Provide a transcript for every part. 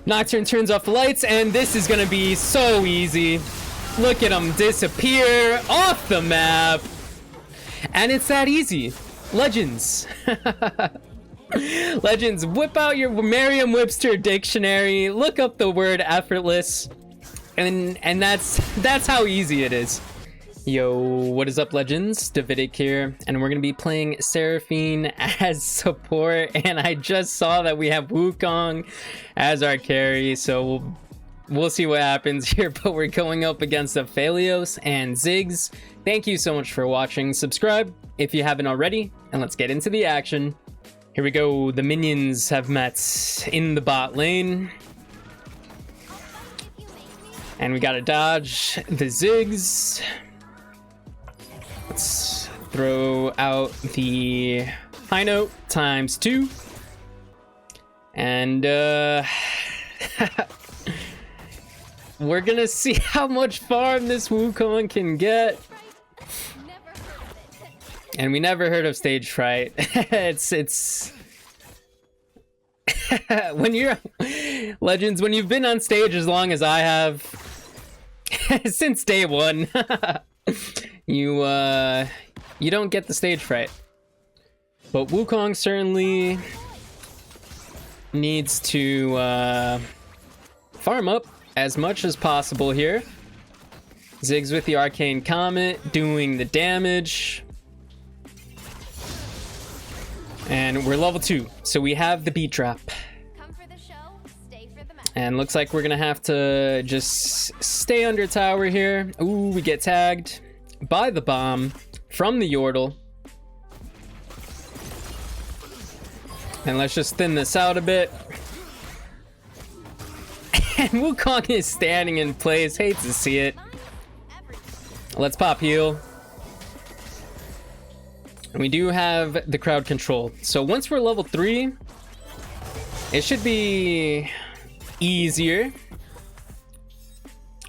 Nocturne turns off the lights, and this is gonna be so easy. Look at him disappear off the map. And it's that easy. Legends. Legends, whip out your Merriam-Webster dictionary, look up the word effortless, and that's how easy it is. Yo, what is up, Legends? Davidic here, and we're gonna be playing Seraphine as support, and I just saw that we have Wukong as our carry, so we'll see what happens here, but we're going up against Aphelios and Ziggs. Thank you so much for watching. Subscribe if you haven't already, and let's get into the action. Here we go. The minions have met in the bot lane. And we gotta dodge the Ziggs. Let's throw out the high note ×2. And we're gonna see how much farm this Wukong can get. And we never heard of stage fright. it's when you're Legends, when you've been on stage as long as I have since day one, you don't get the stage fright. But Wukong certainly needs to farm up as much as possible here. Ziggs with the Arcane Comet doing the damage. And we're level 2, so we have the beat drop. Come for the show, stay for the match. And looks like we're gonna have to just stay under tower here. Ooh, we get tagged by the bomb from the Yordle. And let's just thin this out a bit. And Wukong is standing in place. Hate to see it. Let's pop heal. And we do have the crowd control. So once we're level 3, it should be easier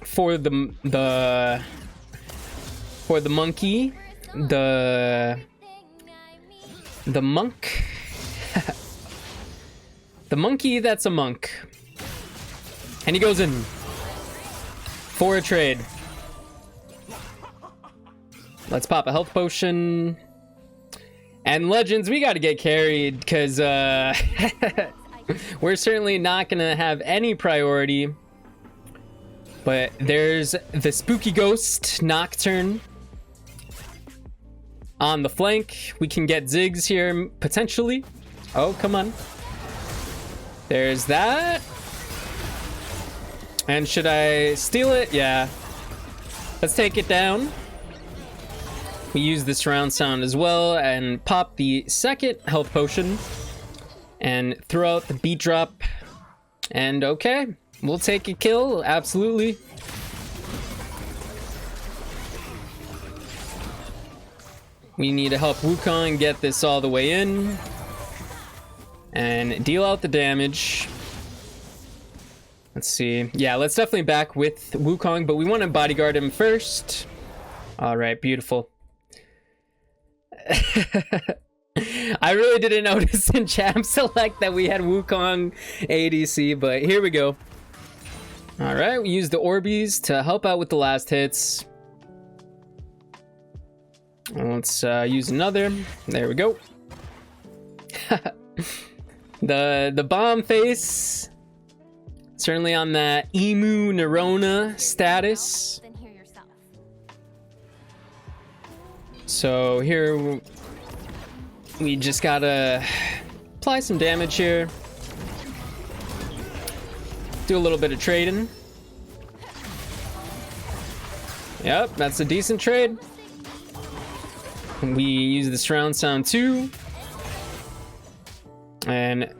for the monkey, the monk, the monkey that's a monk. And he goes in for a trade. Let's pop a health potion. And Legends, we gotta get carried, because we're certainly not gonna have any priority. But there's the spooky ghost Nocturne on the flank. We can get Ziggs here, potentially. Oh, come on. There's that. And should I steal it? Yeah. Let's take it down. We use the surround sound as well and pop the second health potion and throw out the beat drop. And okay, we'll take a kill, absolutely. We need to help Wukong get this all the way in and deal out the damage. Let's see. Yeah, let's definitely back with Wukong, but we want to bodyguard him first. All right, beautiful. I really didn't notice in Champ Select that we had Wukong ADC, but here we go. All right, we use the Orbeez to help out with the last hits. Let's use another. There we go. The bomb face certainly on that Emu Neurona status. Then hear yourself. So here we just gotta apply some damage here. Do a little bit of trading. Yep, that's a decent trade. We use the surround sound too. And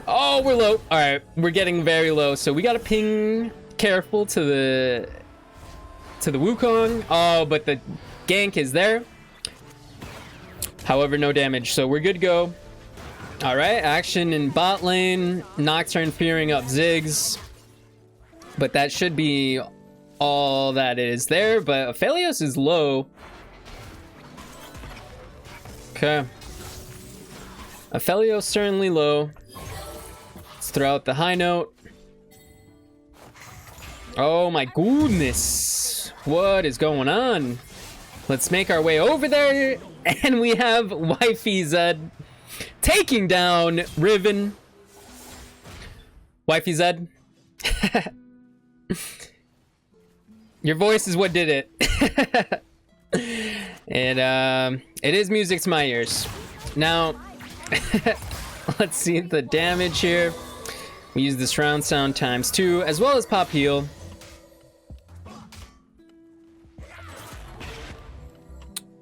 oh, we're low. All right, we're getting very low, so we gotta ping careful to the Wukong. Oh, but the gank is there. However, no damage, so we're good to go. All right, action in bot lane. Nocturne fearing up Ziggs, but that should be all that is there. But Aphelios is low. Okay, Aphelios certainly low. Let's throw out the high note. Oh my goodness. What is going on? Let's make our way over there. And we have Wifey Zed taking down Riven. Wifey Zed. Your voice is what did it. And it is music to my ears. Now, let's see the damage here. We use the surround sound ×2 as well as pop heal.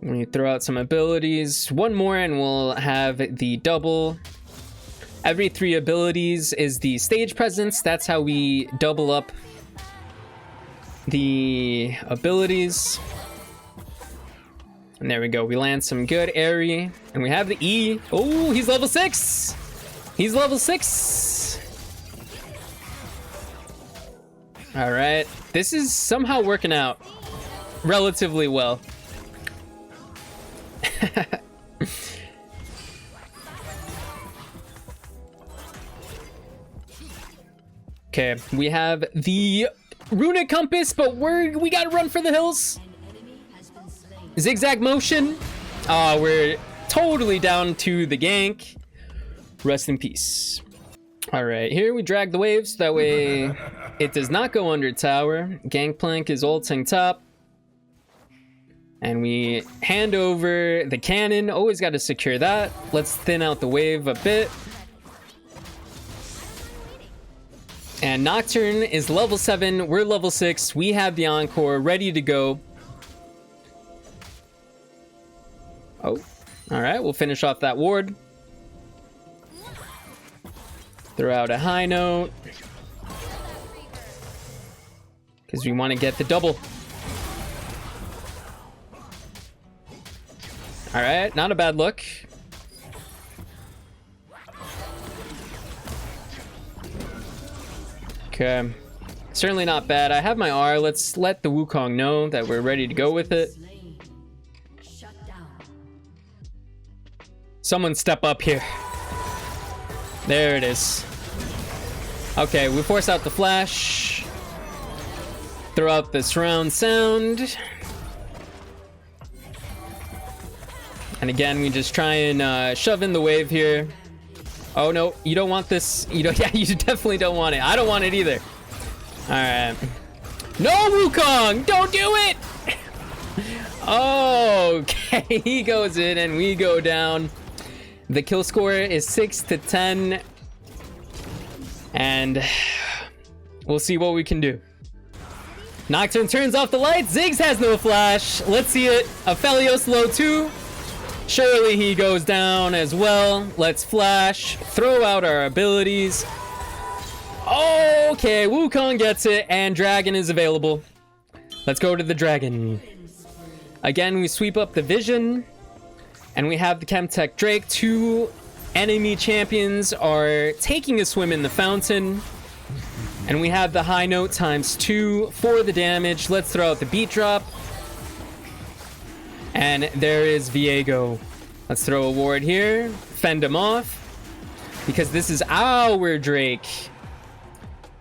We throw out some abilities. One more and we'll have the double. Every 3 abilities is the stage presence. That's how we double up the abilities. And there we go. We land some good airy. And we have the E. Oh, he's level 6. He's level 6. All right. This is somehow working out relatively well. Okay, we have the runic compass, but we gotta run for the hills. Zigzag motion. Oh, we're totally down to the gank. Rest in peace. All right, here we drag the waves. That way it does not go under tower. Gangplank is ulting top. And we hand over the cannon. Always got to secure that. Let's thin out the wave a bit. And Nocturne is level 7. We're level 6. We have the Encore ready to go. Oh, all right. We'll finish off that ward. Throw out a high note. Because we want to get the double. All right, not a bad look. Okay, certainly not bad. I have my R. Let's let the Wukong know that we're ready to go with it. Someone step up here. There it is. Okay, we force out the flash. Throw out the surround sound. And again, we just try and shove in the wave here. Oh no, you don't want this. You don't. Yeah, you definitely don't want it. I don't want it either. All right. No, Wukong, don't do it. Okay, he goes in and we go down. The kill score is 6-10, and we'll see what we can do. Nocturne turns off the lights. Ziggs has no flash. Let's see it. Aphelios low 2. Surely he goes down as well. Let's flash, throw out our abilities. Okay, Wukong gets it, and Dragon is available. Let's go to the Dragon. Again, we sweep up the Vision, and we have the Chemtech Drake. 2 enemy champions are taking a swim in the fountain. And we have the high note ×2 for the damage. Let's throw out the beat drop. And there is Viego. Let's throw a ward here. Fend him off. Because this is our Drake.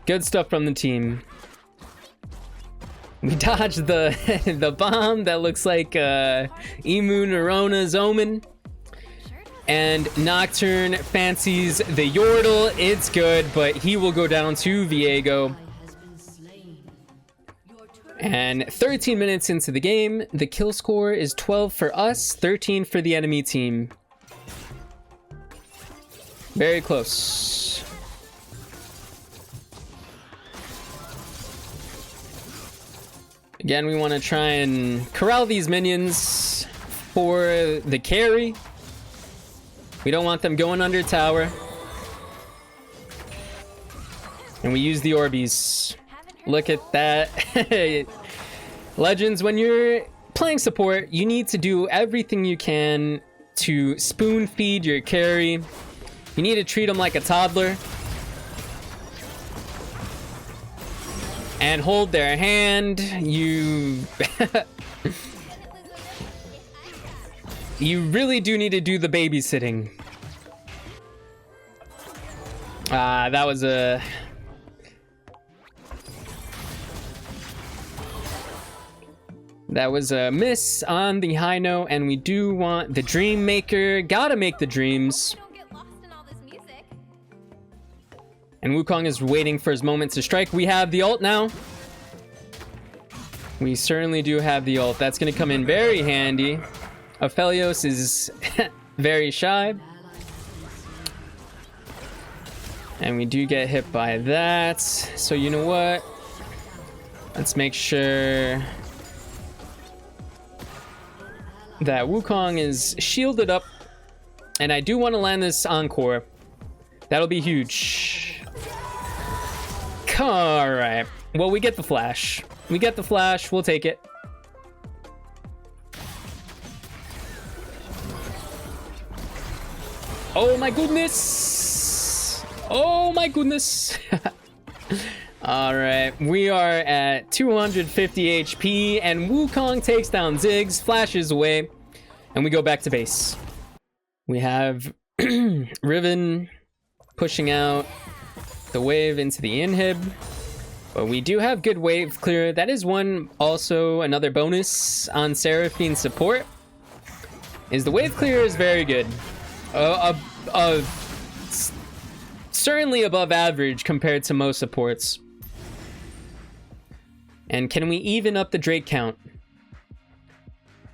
Good stuff from the team. We dodged the the bomb that looks like Emu Neurona's Omen. And Nocturne fancies the Yordle. It's good, but he will go down to Viego. And 13 minutes into the game, the kill score is 12 for us, 13 for the enemy team. Very close. Again, we want to try and corral these minions for the carry. We don't want them going under tower. And we use the Orbeez. Look at that. Legends, when you're playing support, you need to do everything you can to spoon feed your carry. You need to treat them like a toddler. And hold their hand. You really do need to do the babysitting. That was a... That was a miss on the high note, and we do want the Dream Maker. Gotta make the dreams. Don't get lost in all this music. And Wukong is waiting for his moment to strike. We have the ult now. We certainly do have the ult. That's gonna come in very handy. Aphelios is very shy. And we do get hit by that. So you know what? Let's make sure that Wukong is shielded up. And I do want to land this Encore. That'll be huge. Alright. Well, we get the flash. We get the flash. We'll take it. Oh my goodness. Oh my goodness. Alright, we are at 250 HP, and Wukong takes down Ziggs, flashes away, and we go back to base. We have Riven pushing out the wave into the inhib, but we do have good wave clear. That is another bonus on Seraphine support, is the wave clear is very good. Certainly above average compared to most supports. And can we even up the Drake count?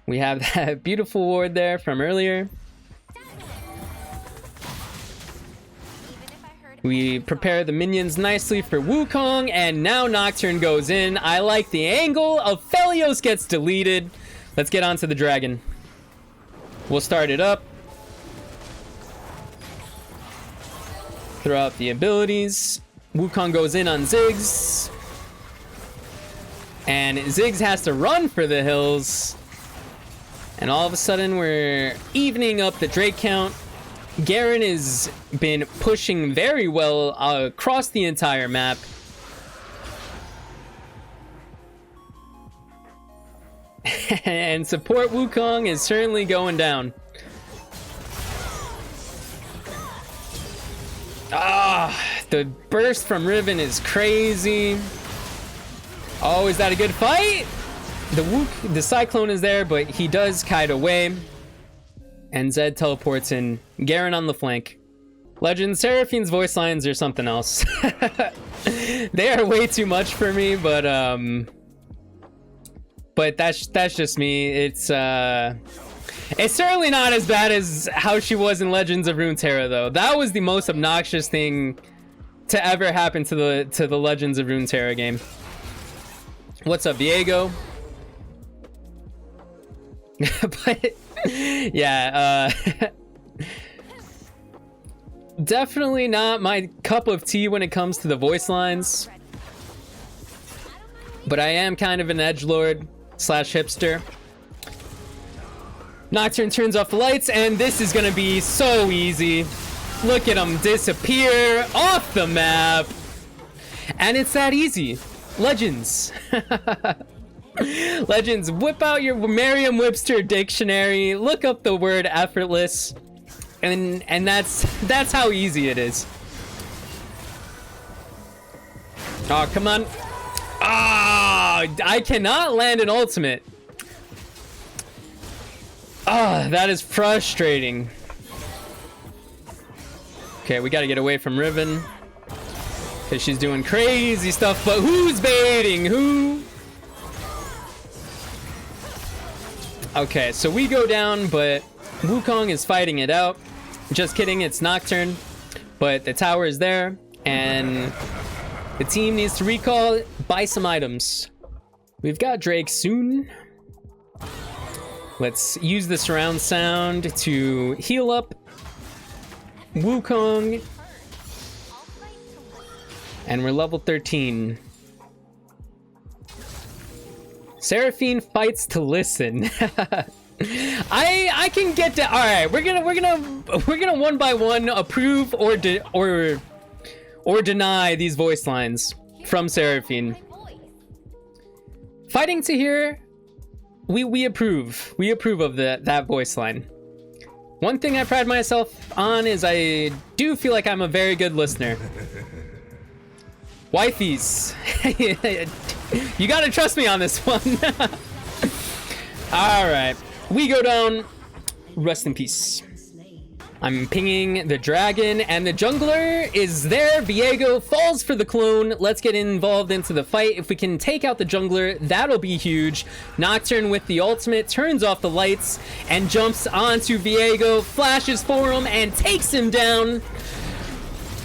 We have that beautiful ward there from earlier. We prepare the minions nicely for Wukong, and now Nocturne goes in. I like the angle. Aphelios gets deleted. Let's get onto the dragon. We'll start it up. Throw out the abilities. Wukong goes in on Ziggs. And Ziggs has to run for the hills. And all of a sudden, we're evening up the Drake count. Garen has been pushing very well across the entire map. And support Wukong is certainly going down. The burst from Riven is crazy. Oh, is that a good fight? The Cyclone is there, but he does kite away. And Zed teleports in. Garen on the flank. Legend, Seraphine's voice lines are something else. They are way too much for me, but that's just me. It's certainly not as bad as how she was in Legends of Runeterra, though. That was the most obnoxious thing to ever happen to the Legends of Runeterra game. What's up, Diego? But yeah, definitely not my cup of tea when it comes to the voice lines. But I am kind of an edgelord / hipster. Nocturne turns off the lights, and this is gonna be so easy. Look at him disappear off the map. And it's that easy. Legends. Legends, whip out your Merriam-Webster dictionary, look up the word effortless, and that's how easy it is. Oh, come on. I cannot land an ultimate. That is frustrating. Okay, we gotta get away from Riven, because she's doing crazy stuff, but who's baiting who? Okay, so we go down, but Wukong is fighting it out. Just kidding, it's Nocturne, but the tower is there, and the team needs to recall, buy some items. We've got Drake soon. Let's use the surround sound to heal up Wukong. And we're level 13. Seraphine fights to listen. I can get to. All right, we're gonna one by one approve or deny these voice lines from Seraphine. Fighting to hear, we approve. We approve of that voice line. One thing I pride myself on is I do feel like I'm a very good listener. Wifeys. You gotta trust me on this one. Alright. We go down. Rest in peace. I'm pinging the dragon, and the jungler is there. Viego falls for the clone. Let's get involved into the fight. If we can take out the jungler, that'll be huge. Nocturne with the ultimate turns off the lights and jumps onto Viego, flashes for him, and takes him down.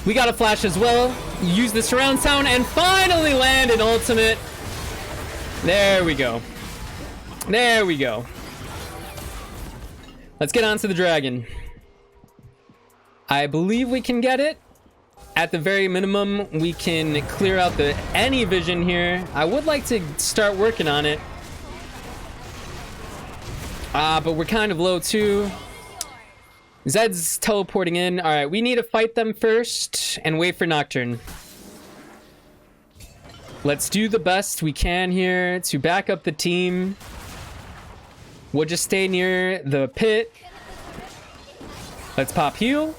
We got a flash as well. Use the surround sound and finally land an ultimate. There we go. There we go. Let's get on to the dragon. I believe we can get it. At the very minimum, we can clear out the any vision here. I would like to start working on it. But we're kind of low too. Zed's teleporting in. All right, we need to fight them first and wait for Nocturne. Let's do the best we can here to back up the team. We'll just stay near the pit. Let's pop heal.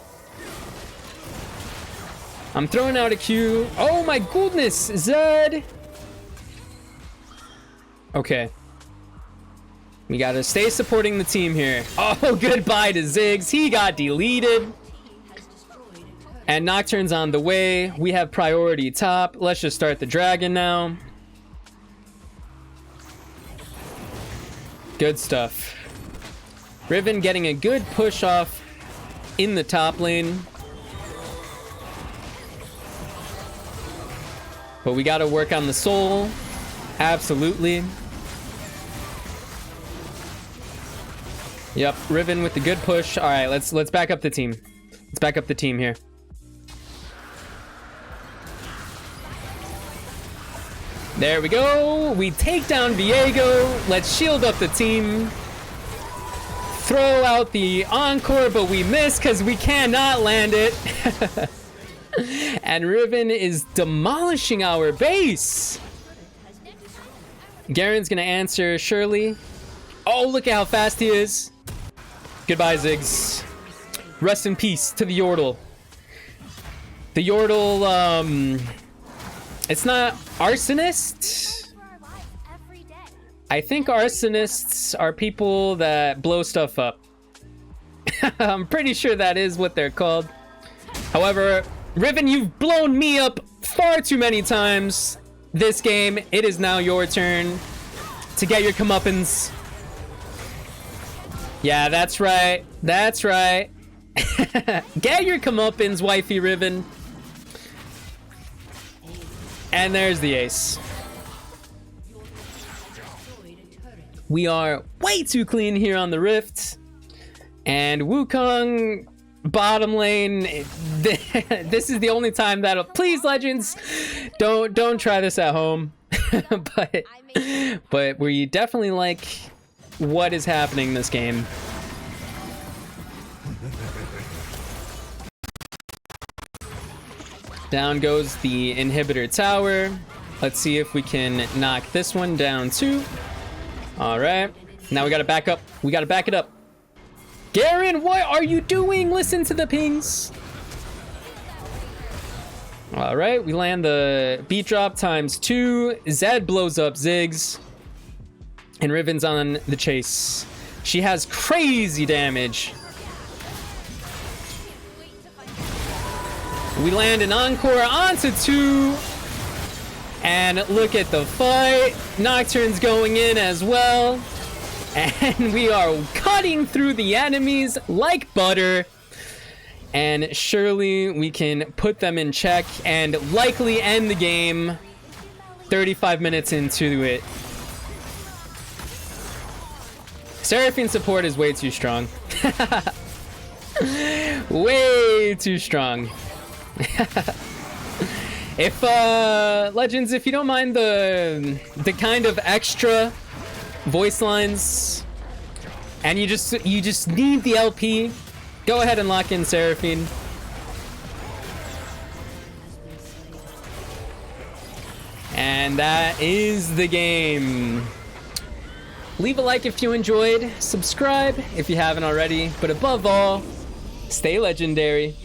I'm throwing out a Q. Oh my goodness, Zed. Okay. We gotta stay supporting the team here. Oh, goodbye to Ziggs. He got deleted. And Nocturne's on the way. We have priority top. Let's just start the dragon now. Good stuff. Riven getting a good push off in the top lane. But we got to work on the soul. Absolutely. Yep, Riven with the good push. All right, let's back up the team. Let's back up the team here. There we go. We take down Viego. Let's shield up the team. Throw out the encore, but we miss because we cannot land it. And Riven is demolishing our base. Garen's gonna answer Shirley. Oh, look at how fast he is. Goodbye, Ziggs. Rest in peace to the Yordle. The Yordle, it's not arsonist. I think arsonists are people that blow stuff up. I'm pretty sure that is what they're called. However, Riven, you've blown me up far too many times this game. It is now your turn to get your comeuppance. Yeah, that's right. That's right. Get your comeuppance, wifey Riven. And there's the ace. We are way too clean here on the Rift. And Wukong bottom lane. This is the only time that'll... Please, Legends, don't try this at home. but we definitely like what is happening in this game. Down goes the inhibitor tower. Let's see if we can knock this one down too. All right, now we gotta back up. We gotta back it up. Garen, what are you doing? Listen to the pings. All right, we land the beat drop ×2. Zed blows up Ziggs. And Riven's on the chase. She has crazy damage. We land an encore onto 2. And look at the fight. Nocturne's going in as well. And we are cutting through the enemies like butter. And surely we can put them in check and likely end the game 35 minutes into it. Seraphine support is way too strong. Way too strong. If Legends, if you don't mind the kind of extra voice lines and you just need the LP, go ahead and lock in Seraphine. And that is the game. Leave a like if you enjoyed, subscribe if you haven't already, but above all, stay legendary.